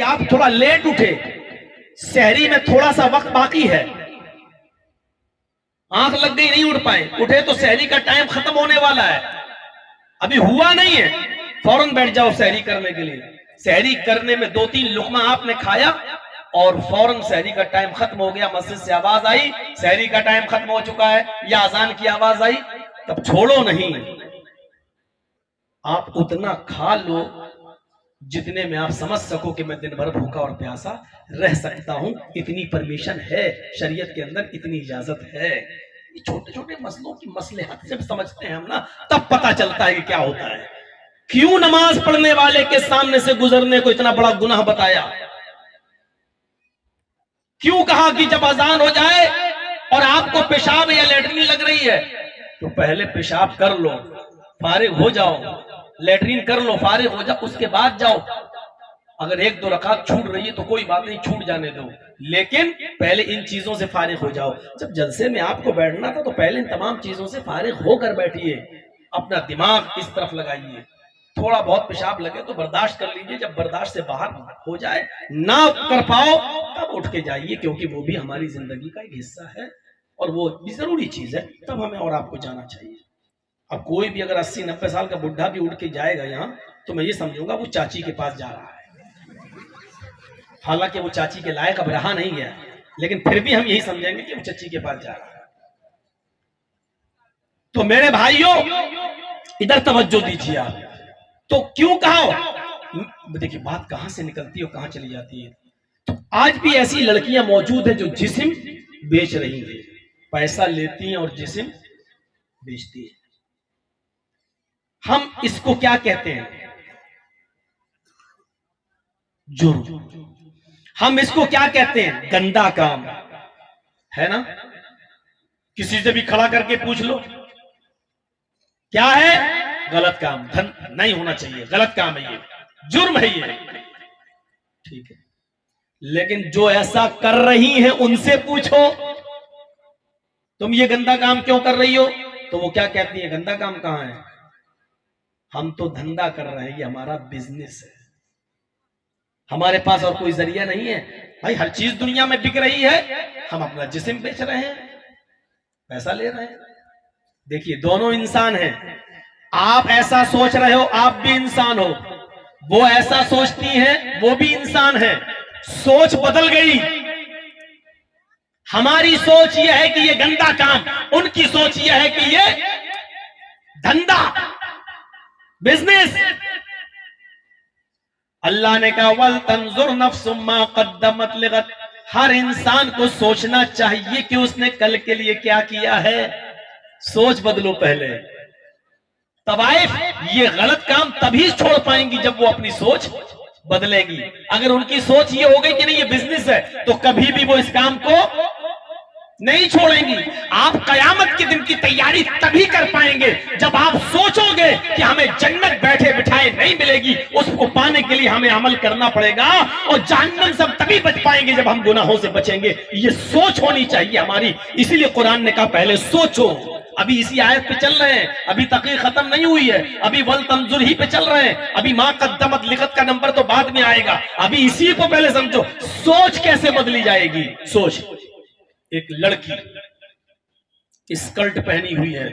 कि आप थोड़ा लेट उठे, सहरी में थोड़ा सा वक्त बाकी है, आंख लग गई नहीं उठ पाए, उठे तो सहरी का टाइम खत्म होने वाला है, अभी हुआ नहीं है, फौरन बैठ जाओ सहरी करने के लिए। सहरी करने में 2-3 लुकमा आपने खाया और फौरन सहरी का टाइम खत्म हो गया, मस्जिद से आवाज आई सहरी का टाइम खत्म हो चुका है या अजान की आवाज आई, तब छोड़ो नहीं, आप उतना खा लो जितने में आप समझ सको कि मैं दिन भर भूखा और प्यासा रह सकता हूं, इतनी परमिशन है शरीयत के अंदर, इतनी इजाजत है। ये छोटे छोटे मसलों की मसलहत जब समझते हैं हम ना, तब पता चलता है कि क्या होता है। क्यों नमाज पढ़ने वाले के सामने से गुजरने को इतना बड़ा गुनाह बताया? क्यों कहा कि जब अजान हो जाए और आपको पेशाब या लेटरिन लग रही है तो पहले पेशाब कर लो, फारिग हो जाओ, लेटरिन कर लो, फारिग हो जाओ, उसके बाद जाओ। अगर 1-2 रकात छूट रही है तो कोई बात नहीं, छूट जाने दो, लेकिन पहले इन चीजों से फारिग हो जाओ। जब जलसे में आपको बैठना था तो पहले इन तमाम चीजों से फारिग होकर बैठिए, अपना दिमाग इस तरफ लगाइए। थोड़ा बहुत पेशाब लगे तो बर्दाश्त कर लीजिए, जब बर्दाश्त से बाहर हो जाए, ना कर पाओ तब उठ के जाइए, क्योंकि वो भी हमारी जिंदगी का एक हिस्सा है और वो भी जरूरी चीज है, तब हमें और आपको जाना चाहिए। अब कोई भी अगर 80-90 साल का बुढ़ा भी उठ के जाएगा यहाँ, तो मैं ये समझूंगा वो चाची के पास जा रहा है। हालांकि वो चाची के लायक अब रहा नहीं है, लेकिन फिर भी हम यही समझेंगे कि वो चाची के पास जा रहा है। तो मेरे भाइयों इधर तवज्जो दीजिए आप। तो क्यों कहा, देखिए बात कहां से निकलती है और कहां चली जाती है। तो आज भी ऐसी लड़कियां मौजूद हैं जो जिस्म बेच रही हैं, पैसा लेती हैं और जिस्म बेचती हैं। हम इसको क्या कहते हैं? जुर्म। हम इसको क्या कहते हैं? गंदा काम, है ना? किसी से भी खड़ा करके पूछ लो क्या है, गलत काम, धन नहीं होना चाहिए, गलत काम है, ये जुर्म है, ये ठीक है। लेकिन जो ऐसा कर रही हैं उनसे पूछो तुम ये गंदा काम क्यों कर रही हो, तो वो क्या कहती है, गंदा काम कहां है, हम तो धंधा कर रहे हैं, ये हमारा बिजनेस है, हमारे पास और कोई जरिया नहीं है। भाई हर चीज दुनिया में बिक रही है, हम अपना जिस्म बेच रहे हैं, पैसा ले रहे हैं। देखिए दोनों इंसान हैं, आप ऐसा सोच रहे हो, आप भी इंसान हो, वो ऐसा सोचती हैं, वो भी इंसान है, सोच बदल गई। हमारी सोच यह है कि ये गंदा काम, उनकी सोच यह है कि ये धंधा, बिजनेस। अल्लाह ने कहा वल तंजुर नफ्सुम मा कद्दमत लिगद, हर इंसान को सोचना चाहिए कि उसने कल के लिए क्या किया है। सोच बदलो पहले। तवाइफ ये गलत काम तभी छोड़ पाएंगी जब वो अपनी सोच बदलेगी। अगर उनकी सोच ये हो गई कि नहीं ये बिजनेस है, तो कभी भी वो इस काम को नहीं छोड़ेंगी। आप कयामत के दिन की तैयारी तभी कर पाएंगे जब आप सोचोगे कि हमें जन्नत बैठे बिठाए नहीं मिलेगी, उसको पाने के लिए हमें अमल करना पड़ेगा, और जहन्नम से हम तभी बच पाएंगे जब हम गुनाहों से बचेंगे। ये सोच होनी चाहिए हमारी। इसीलिए कुरान ने कहा पहले सोचो। अभी इसी आयत पे चल रहे हैं, अभी तकरीर खत्म नहीं हुई है, अभी वल तंजुर ही पे चल रहे हैं, अभी मा कद्दमत लिगत का नंबर तो बाद में आएगा, अभी इसी को पहले समझो। सोच कैसे बदली जाएगी? सोच, एक लड़की स्कर्ट पहनी हुई है,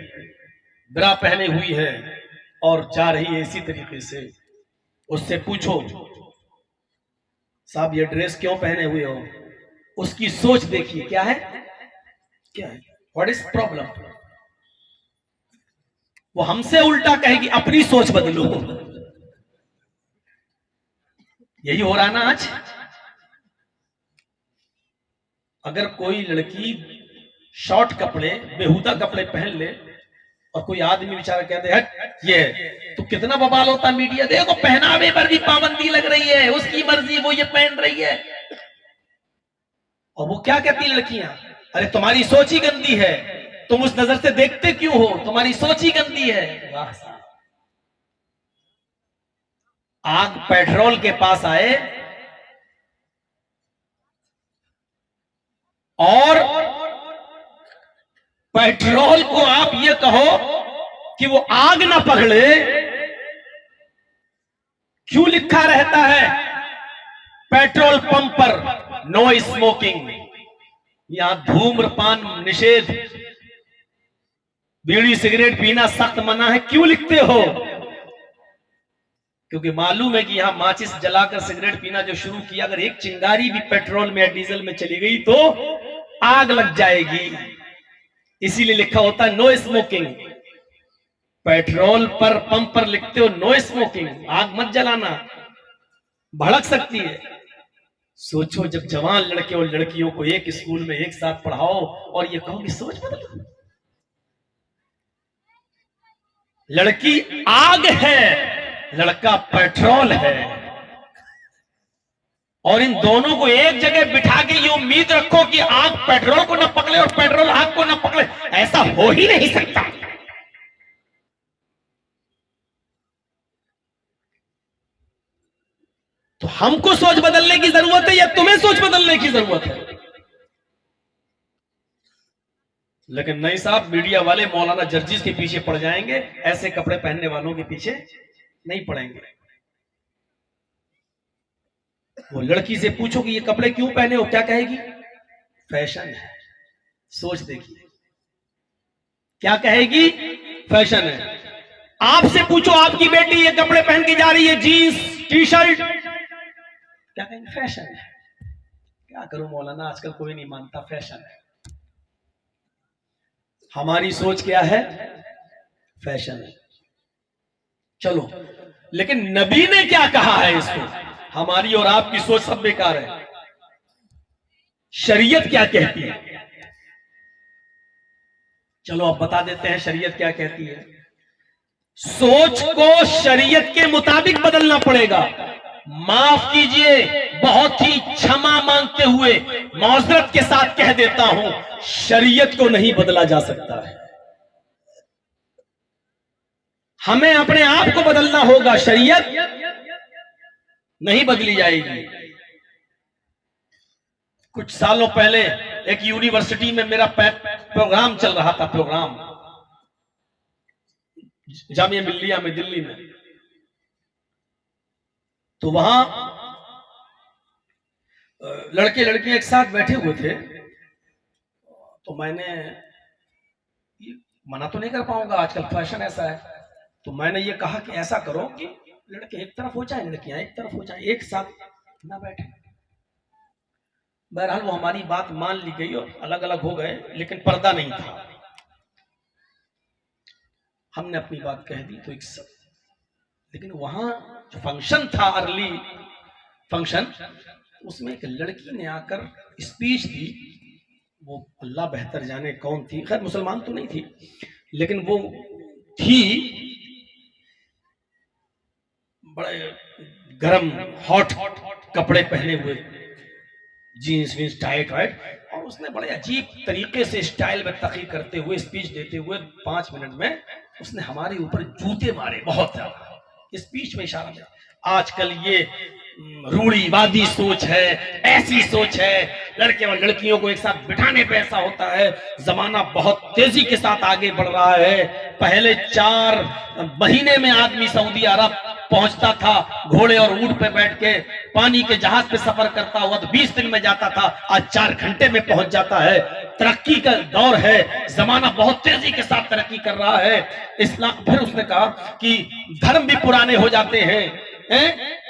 ब्रा पहने हुई है और जा रही है इसी तरीके से, उससे पूछो साहब ये ड्रेस क्यों पहने हुए हो, उसकी सोच देखिए क्या है, क्या है, व्हाट इज प्रॉब्लम। वो हमसे उल्टा कहेगी अपनी सोच बदलो। यही हो रहा ना आज। अगर कोई लड़की शॉर्ट कपड़े, बेहुदा कपड़े पहन ले और कोई आदमी बेचारा कहते हैं ये, तो कितना बवाल होता मीडिया, देखो पहनावे पर भी पाबंदी लग रही है, उसकी मर्जी, वो ये पहन रही है। और वो क्या कहती है लड़कियां, अरे तुम्हारी सोच ही गंदी है, तुम उस नजर से देखते क्यों हो, तुम्हारी सोच ही गंदी है। वाह साहब, आग पेट्रोल के पास आए और पेट्रोल को आप ये कहो कि वो आग ना पकड़े, क्यों लिखा रहता है पेट्रोल पंप पर नो स्मोकिंग, यहां धूम्रपान निषेध, बीड़ी सिगरेट पीना सख्त मना है। क्यों लिखते हो? क्योंकि मालूम है कि यहां माचिस जलाकर सिगरेट पीना जो शुरू किया, अगर एक चिंगारी भी पेट्रोल में या डीजल में चली गई तो आग लग जाएगी। इसीलिए लिखा होता है नो स्मोकिंग। पेट्रोल पर पंप पर लिखते हो नो स्मोकिंग, आग मत जलाना, भड़क सकती है। सोचो जब जवान लड़के और लड़कियों को एक स्कूल में एक साथ पढ़ाओ और ये कहो कि सोच बदलो। लड़की आग है, लड़का पेट्रोल है, और इन दोनों को एक जगह बिठा के ये उम्मीद रखो कि आग पेट्रोल को न पकड़े और पेट्रोल आग को न पकड़े, ऐसा हो ही नहीं सकता। तो हमको सोच बदलने की जरूरत है या तुम्हें सोच बदलने की जरूरत है? लेकिन नहीं साहब, मीडिया वाले मौलाना जर्जिस के पीछे पड़ जाएंगे, ऐसे कपड़े पहनने वालों के पीछे नहीं पड़ेंगे। वो लड़की से पूछो कि ये कपड़े क्यों पहने हो, क्या कहेगी? फैशन है। सोच देखिए क्या कहेगी? फैशन है। आपसे पूछो आपकी बेटी ये कपड़े पहन के जा रही है, जीन्स टी शर्ट, क्या कहेंगे? फैशन है। क्या करूं मौलाना, आजकल कोई नहीं मानता, फैशन है। हमारी सोच क्या है? फैशन है। चलो, लेकिन नबी ने क्या कहा है इसको? हमारी और आपकी सोच सब बेकार है। शरीयत क्या कहती है? चलो अब बता देते हैं शरीयत क्या कहती है। सोच को शरीयत के मुताबिक बदलना पड़ेगा। माफ कीजिए, बहुत ही क्षमा मांगते हुए मौजरत के साथ कह देता हूं, शरीयत को नहीं बदला जा सकता है। हमें अपने आप को बदलना होगा, शरीयत नहीं बदली जाएगी। कुछ सालों पहले एक यूनिवर्सिटी में मेरा प्रोग्राम चल रहा था, प्रोग्राम जामिया मिल्लिया में दिल्ली में। तो वहां लड़के लड़कियां एक साथ बैठे हुए थे। तो मैंने, मना तो नहीं कर पाऊंगा, आजकल फैशन ऐसा है, तो मैंने ये कहा कि ऐसा करो कि लड़के एक तरफ हो जाए, लड़कियां एक तरफ हो जाए, एक साथ ना बैठे। बहरहाल वो हमारी बात मान ली गई और अलग अलग हो गए, लेकिन पर्दा नहीं था। हमने अपनी बात कह दी तो एक सब, लेकिन वहां जो फंक्शन था, अर्ली फंक्शन, उसमें एक लड़की ने आकर स्पीच दी। वो अल्लाह बेहतर जाने कौन थी, खैर मुसलमान तो नहीं थी, लेकिन वो थी बड़े गरम हॉट कपड़े पहने हुए, जीन्स वीन्स टाइट वाइट, और उसने बड़े अजीब तरीके से स्टाइल में तकीर करते हुए स्पीच देते हुए 5 मिनट में उसने हमारे ऊपर जूते मारे, बहुत ज्यादा। स्पीच में इशारा में आजकल ये रूढ़िवादी सोच है, ऐसी सोच है, लड़के और लड़कियों को एक साथ बिठाने पे ऐसा होता है। जमाना बहुत तेजी के साथ आगे बढ़ रहा है। पहले 4 महीने में आदमी सऊदी अरब पहुंचता था, घोड़े और ऊंट पे बैठ के, पानी के जहाज पे सफर करता हुआ तो 20 दिन में जाता था, आज 4 घंटे में पहुंच जाता है। तरक्की का दौर है, जमाना बहुत तेजी के साथ तरक्की कर रहा है। इस्लाम, फिर उसने कहा कि धर्म भी पुराने हो जाते हैं,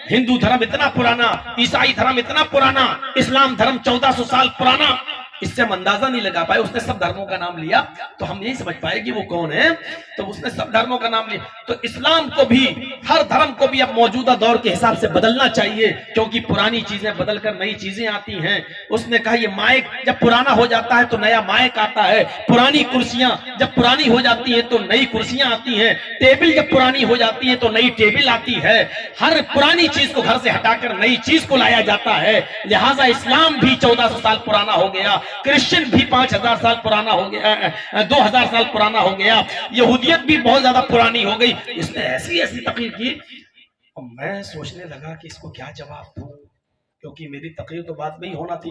हिंदू धर्म इतना पुराना, ईसाई धर्म इतना पुराना, इस्लाम धर्म 1400 साल पुराना। इससे हम अंदाजा नहीं लगा पाए। उसने सब धर्मों का नाम लिया तो हम नहीं समझ पाए कि वो कौन है। तो उसने सब धर्मों का नाम लिया। तो इस्लाम को भी, हर धर्म को भी अब मौजूदा दौर के हिसाब से बदलना चाहिए, क्योंकि पुरानी चीजें बदलकर नई चीजें आती हैं। उसने कहा ये माइक जब पुराना हो जाता है तो नया माइक आता है, पुरानी कुर्सियां जब पुरानी हो जाती है तो नई कुर्सियां आती हैं, टेबल जब पुरानी हो जाती है तो नई टेबल आती है। हर पुरानी चीज को घर से हटाकर नई चीज को लाया जाता है। लिहाजा इस्लाम भी 1400 साल पुराना हो गया, क्रिश्चियन भी 5000 साल पुराना हो गया, 2000 साल पुराना हो गया, यहूदियत भी बहुत ज्यादा पुरानी हो गई। इसने ऐसी ऐसी तकरीर की और मैं सोचने लगा कि इसको क्या जवाब दूं, क्योंकि मेरी तकरीर तो बात में ही होना थी।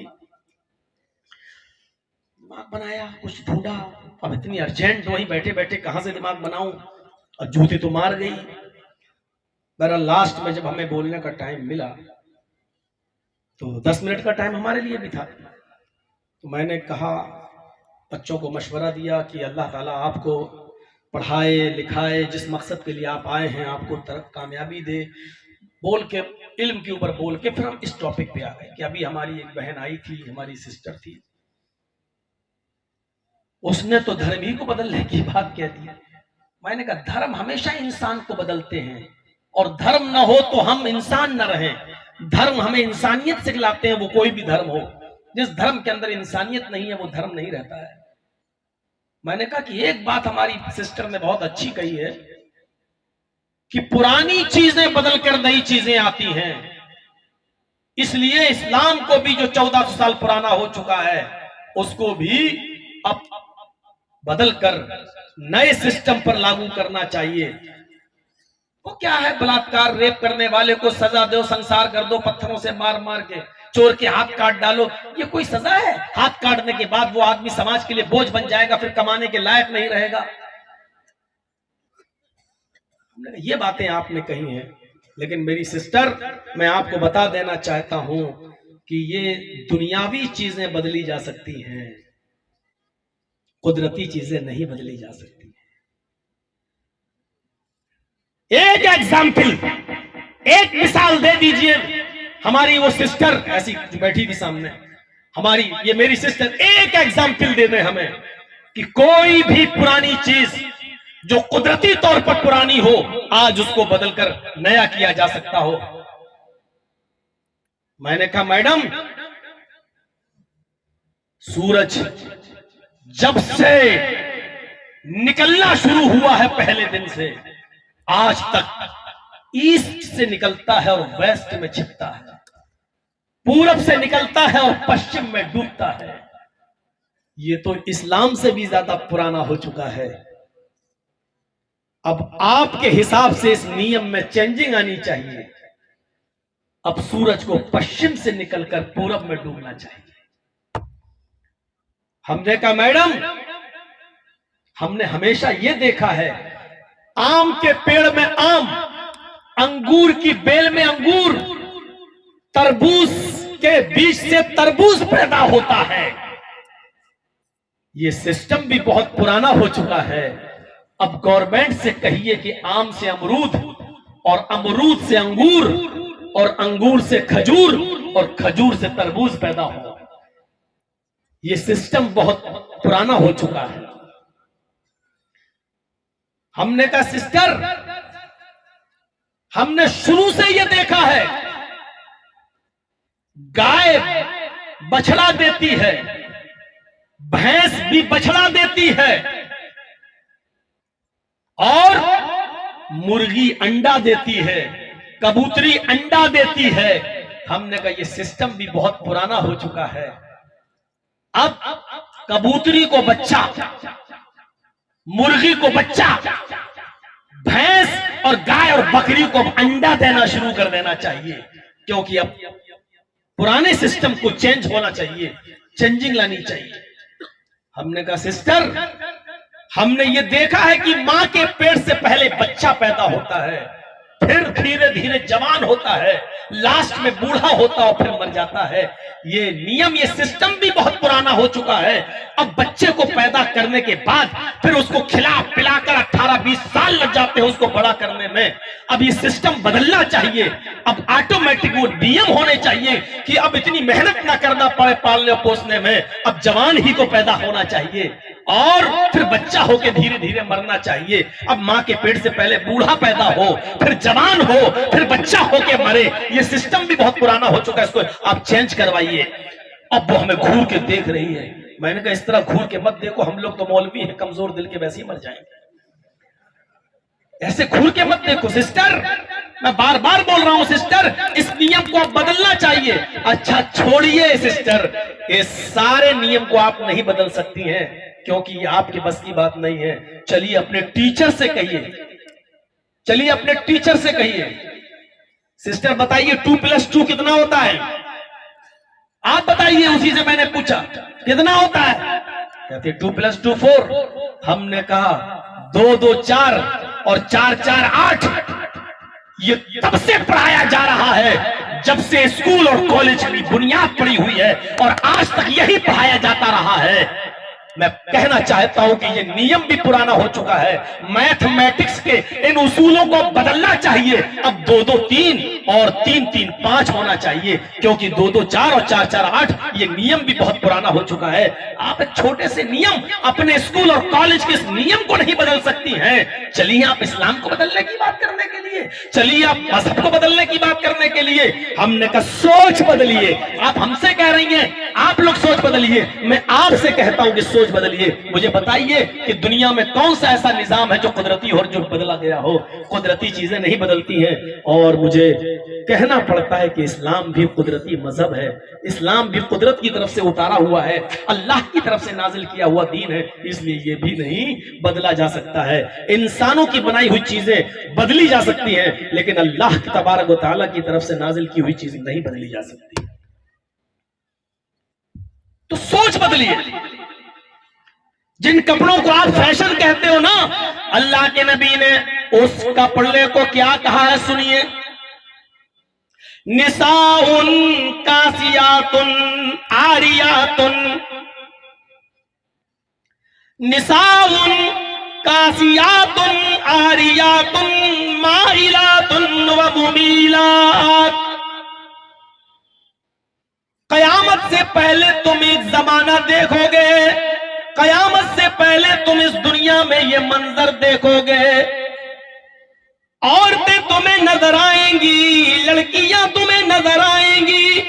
दिमाग बनाया, कुछ ढूंढा, अब इतनी अर्जेंट वहीं बैठे बैठे कहां से दिमाग बनाऊं, और जूते तो मार गई। बहरहाल लास्ट में जब हमें बोलने का टाइम मिला तो 10 मिनट का टाइम हमारे लिए भी था। तो मैंने कहा, बच्चों को मशवरा दिया कि अल्लाह ताला आपको पढ़ाए लिखाए, जिस मकसद के लिए आप आए हैं आपको कामयाबी दे, बोल के इल्म के ऊपर बोल के फिर हम इस टॉपिक पे आ गए कि अभी हमारी एक बहन आई थी, हमारी सिस्टर थी, उसने तो धर्म ही को बदलने की बात कह दी। मैंने कहा धर्म हमेशा इंसान को बदलते हैं, और धर्म न हो तो हम इंसान न रहें। धर्म हमें इंसानियत सिखलाते हैं, वो कोई भी धर्म हो। जिस धर्म के अंदर इंसानियत नहीं है वो धर्म नहीं रहता है। मैंने कहा कि एक बात हमारी सिस्टर ने बहुत अच्छी कही है कि पुरानी चीजें बदलकर नई चीजें आती हैं, इसलिए इस्लाम को भी जो 1400 साल पुराना हो चुका है उसको भी अब बदलकर नए सिस्टम पर लागू करना चाहिए। वो क्या है, बलात्कार रेप करने वाले को सजा दो, संसार कर दो, पत्थरों से मार मार के, चोर के हाथ काट डालो, ये कोई सजा है? हाथ काटने के बाद वो आदमी समाज के लिए बोझ बन जाएगा, फिर कमाने के लायक नहीं रहेगा। ये बातें आपने कही हैं, लेकिन मेरी सिस्टर, मैं आपको बता देना चाहता हूं कि ये दुनियावी चीजें बदली जा सकती हैं, कुदरती चीजें नहीं बदली जा सकती। एक एग्जाम्पल, एक मिसाल दे दीजिए। हमारी वो सिस्टर ऐसी बैठी थी सामने, हमारी ये मेरी सिस्टर, एक एग्जाम्पल दे दें हमें कि कोई भी पुरानी चीज जो कुदरती तौर पर पुरानी हो आज उसको बदलकर नया किया जा सकता हो। मैंने कहा मैडम, सूरज जब से निकलना शुरू हुआ है पहले दिन से आज तक ईस्ट से निकलता है और वेस्ट में छिपता है, पूरब से निकलता है और पश्चिम में डूबता है। ये तो इस्लाम से भी ज्यादा पुराना हो चुका है। अब आपके हिसाब से इस नियम में चेंजिंग आनी चाहिए। अब सूरज को पश्चिम से निकलकर पूरब में डूबना चाहिए। हमने कहा मैडम, हमने हमेशा यह देखा है, आम के पेड़ में आम, अंगूर की बेल में अंगूर, तरबूज के बीज से तरबूज पैदा होता है। यह सिस्टम भी बहुत पुराना हो चुका है। अब गवर्नमेंट से कहिए कि आम से अमरूद, और अमरूद से अंगूर, और अंगूर से खजूर, और खजूर से तरबूज पैदा हो। यह सिस्टम बहुत पुराना हो चुका है। हमने कहा सिस्टर, हमने शुरू से यह देखा है, गाय बछड़ा देती है, भैंस भी बछड़ा देती है, और मुर्गी अंडा देती है, कबूतरी अंडा देती है। हमने कहा यह सिस्टम भी बहुत पुराना हो चुका है। अब कबूतरी को बच्चा, मुर्गी को बच्चा, भैंस और गाय और बकरी को अंडा देना शुरू कर देना चाहिए, क्योंकि अब पुराने सिस्टम को चेंज होना चाहिए, चेंजिंग लानी चाहिए। हमने कहा सिस्टर, हमने ये देखा है कि मां के पेट से पहले बच्चा पैदा होता है, फिर धीरे धीरे जवान होता है, लास्ट में बूढ़ा होता है और फिर मर जाता है। ये नियम, ये सिस्टम भी बहुत पुराना हो चुका है। अब बच्चे को पैदा करने के बाद फिर उसको खिला पिलाकर 18-20 साल लग जाते हैं उसको बड़ा करने में। अब ये सिस्टम बदलना चाहिए। अब ऑटोमेटिक वो नियम होने चाहिए कि अब इतनी मेहनत ना करना पड़े पालने और पोसने में, अब जवान ही को पैदा होना चाहिए और फिर बच्चा होके धीरे धीरे मरना चाहिए। अब मां के पेट से पहले बूढ़ा पैदा हो, फिर जवान हो, फिर बच्चा होके मरे। ये सिस्टम भी बहुत पुराना हो चुका है, इसको आप चेंज करवाइए। अब वो हमें घूर के देख रही है। मैंने कहा इस तरह घूर के मत देखो, हम लोग तो मौलवी हैं, कमजोर दिल के, वैसे ही मर जाएंगे। ऐसे घूर के मत देखो सिस्टर, मैं बार बार बोल रहा हूं सिस्टर, इस नियम को आप बदलना चाहिए। अच्छा छोड़िए सिस्टर, इस सारे नियम को आप नहीं बदल सकती हैं क्योंकि ये आपके बस की बात नहीं है। चलिए अपने टीचर से कहिए, चलिए अपने टीचर से कहिए, सिस्टर बताइए 2+2 कितना होता है? आप बताइए। उसी से मैंने पूछा कितना होता है, कहते 2+2 4। हमने कहा 2-2 4 और 4-4 8। ये तब से पढ़ाया जा रहा है जब से स्कूल और कॉलेज की बुनियाद पड़ी हुई है और आज तक यही पढ़ाया जाता रहा है। मैं कहना चाहता हूं कि ये नियम भी पुराना हो चुका है। मैथमेटिक्स के इन उसूलों को बदलना चाहिए। अब 2-2 3 और 3-3 5 होना चाहिए, क्योंकि 2-2 4 और 4-4 8 ये नियम भी बहुत पुराना हो चुका है। आप एक छोटे से नियम अपने स्कूल और कॉलेज के इस नियम को नहीं बदल सकती हैं। चलिए आप इस्लाम को बदलने की बात करने के लिए, चलिए आप मजहब को बदलने की बात करने के लिए, हमने कहा सोच बदलिए। आप हमसे कह रही हैं आप लोग सोच बदलिए, मैं आपसे कहता हूं कि सोच बदलिए। मुझे बताइए कि दुनिया में कौन सा ऐसा निजाम है जो कुदरती और जो बदला गया हो? कुदरती चीजें नहीं बदलती हैं। और मुझे कहना पड़ता है कि इस्लाम भी कुदरती मजहब है, इस्लाम भी कुदरत की तरफ से उतारा हुआ है, अल्लाह की तरफ से नाजिल किया हुआ दीन है, इसलिए ये भी नहीं बदला जा सकता है। इंसानों की बनाई हुई चीजें बदली जा सकती हैं, लेकिन अल्लाह तबारक व तआला की तरफ से नाजिल की हुई चीजें नहीं बदली जा सकती। तो सोच बदलिए। जिन कपड़ों को आप फैशन कहते हो ना, अल्लाह के नबी ने उस कपड़े को क्या कहा है सुनिए। निसाउन कासियातुन आरियातुन, निसाउन कासियातुन आरियातुन माइलातुन व मुमीलात। कयामत से पहले तुम एक जमाना देखोगे, कयामत से पहले तुम इस दुनिया में ये मंजर देखोगे। औरतें तुम्हें नजर आएंगी, लड़कियां तुम्हें नजर आएंगी।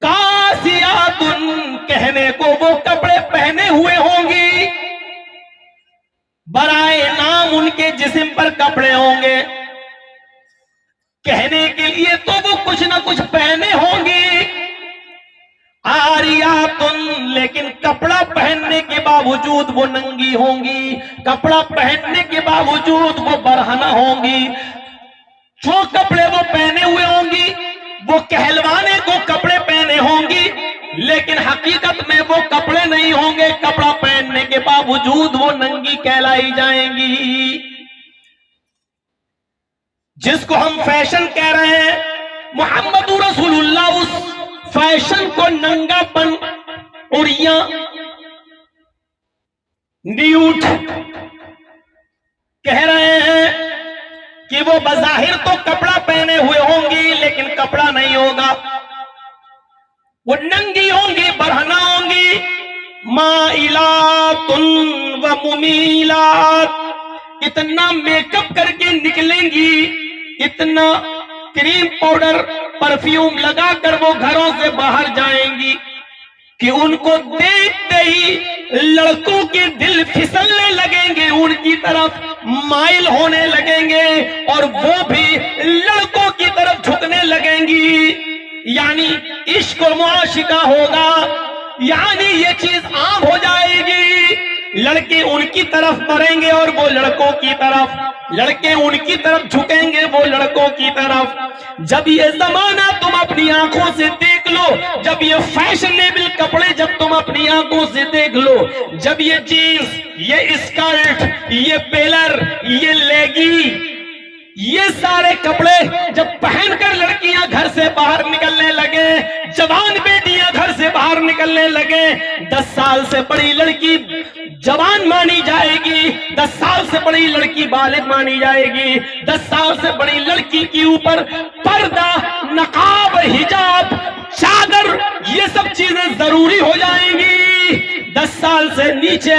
कासियातुन कहने को वो कपड़े पहने हुए होंगी, बराए नाम उनके जिस्म पर कपड़े होंगे, कहने के लिए तो वो कुछ ना कुछ पहने होंगे। आरियातुन लेकिन कपड़ा पहनने के बावजूद वो नंगी होंगी, कपड़ा पहनने के बावजूद वो बरहना होंगी। जो कपड़े वो पहने हुए होंगी वो कहलवाने को कपड़े पहने होंगी, लेकिन हकीकत में वो कपड़े नहीं होंगे। कपड़ा पहनने के बावजूद वो नंगी कहलाई जाएंगी। जिसको हम फैशन कह रहे हैं, मोहम्मद रसूलुल्लाह उस फैशन को नंगापन, उड़िया, न्यूट कह रहे हैं कि वो बज़ाहिर तो कपड़ा पहने हुए होंगी लेकिन कपड़ा नहीं होगा, वो नंगी होंगी, बरहना होंगी। माइलातुन व मुमीलात, इतना मेकअप करके निकलेंगी, इतना क्रीम पाउडर परफ्यूम लगाकर वो घरों से बाहर जाएंगी कि उनको देखते ही लड़कों के दिल फिसलने लगेंगे, उनकी तरफ माइल होने लगेंगे और वो भी लड़कों की तरफ झुकने लगेंगी। यानी इश्क और मुआशिका होगा, यानी ये चीज आम हो जाएगी। लड़के उनकी तरफ मरेंगे और वो लड़कों की तरफ, लड़के उनकी तरफ झुकेंगे, वो लड़कों की तरफ। जब ये जमाना तुम अपनी आंखों से देख लो, जब ये फैशनेबल कपड़े जब तुम अपनी आंखों से देख लो, जब ये जीन्स, ये स्कर्ट, ये पेलर, ये लेगी, ये सारे कपड़े जब पहनकर लड़कियां घर से बाहर निकलने लगे, जवान बेटियां घर से बाहर निकलने लगे, 10 साल से बड़ी लड़की जवान मानी जाएगी, 10 साल से बड़ी लड़की बालिग मानी जाएगी, 10 साल से बड़ी लड़की के ऊपर पर्दा, नकाब, हिजाब, चादर, ये सब चीजें जरूरी हो जाएंगी। 10 साल से नीचे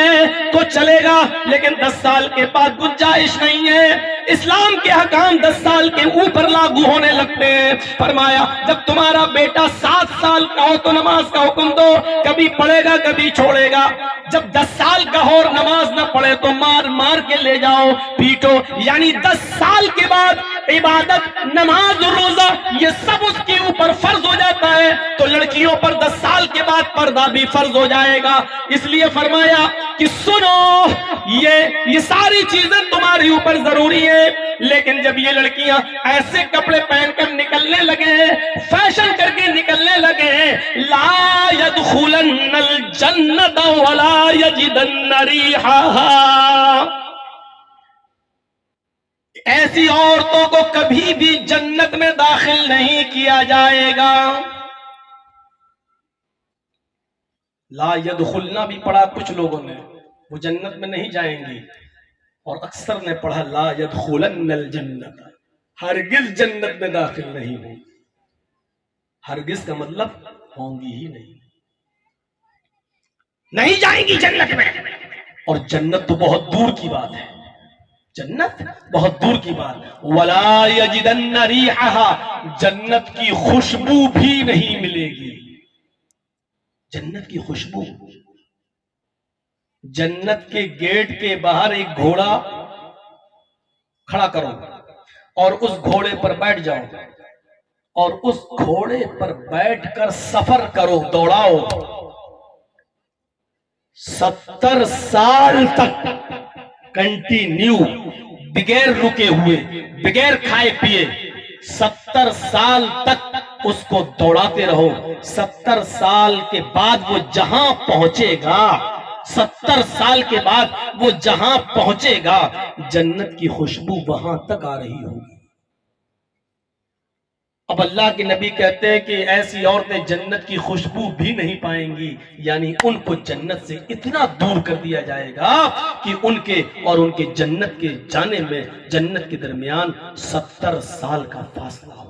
तो चलेगा, लेकिन 10 साल के बाद गुंजाइश नहीं है। इस्लाम के हकाम 10 साल के ऊपर लागू होने लगते हैं। फरमाया जब तुम्हारा बेटा 7 साल का हो तो नमाज का हुक्म दो, कभी पढ़ेगा कभी छोड़ेगा। जब 10 साल का हो और नमाज न पढ़े तो मार मार के ले जाओ, पीटो। यानी 10 साल के बाद इबादत, नमाज और रोजा ये सब उसके ऊपर फर्ज हो जाता है, तो लड़कियों पर 10 साल के बाद पर्दा भी फर्ज हो जाएगा। इसलिए फरमाया कि सुनो, ये सारी चीजें तुम्हारे ऊपर जरूरी है। लेकिन जब ये लड़कियां ऐसे कपड़े पहनकर निकलने लगे, फैशन करके निकलने लगे, ला यदखुलन्नल जन्नत वला यजिदन्न रिहाहा, ऐसी औरतों को कभी भी जन्नत में दाखिल नहीं किया जाएगा। ला यदखुलना भी पढ़ा कुछ लोगों ने, वो जन्नत में नहीं जाएंगी, और अक्सर ने पढ़ा ला यदखुलन्नल जन्नत, हरगिज जन्नत में दाखिल नहीं होंगी। हरगिज का मतलब होंगी ही नहीं, नहीं जाएंगी जन्नत में। और जन्नत तो बहुत दूर की बात है, जन्नत बहुत दूर की बात। वला यजिदन्न रीहा, जन्नत की खुशबू भी नहीं मिलेगी। जन्नत की खुशबू, जन्नत के गेट के बाहर एक घोड़ा खड़ा करो और उस घोड़े पर बैठ जाओ और उस घोड़े पर बैठकर सफर करो, दौड़ाओ, 70 साल तक कंटिन्यू, बगैर रुके हुए, बगैर खाए पिए, 70 साल तक उसको दौड़ाते रहो। 70 साल के बाद वो जहां पहुंचेगा, 70 साल के बाद वो जहां पहुंचेगा, जन्नत की खुशबू वहां तक आ रही होगी। अब अल्लाह के नबी कहते हैं कि ऐसी औरतें जन्नत की खुशबू भी नहीं पाएंगी, यानी उनको जन्नत से इतना दूर कर दिया जाएगा कि उनके और उनके जन्नत के जाने में, जन्नत के दरमियान 70 साल का फासला हो।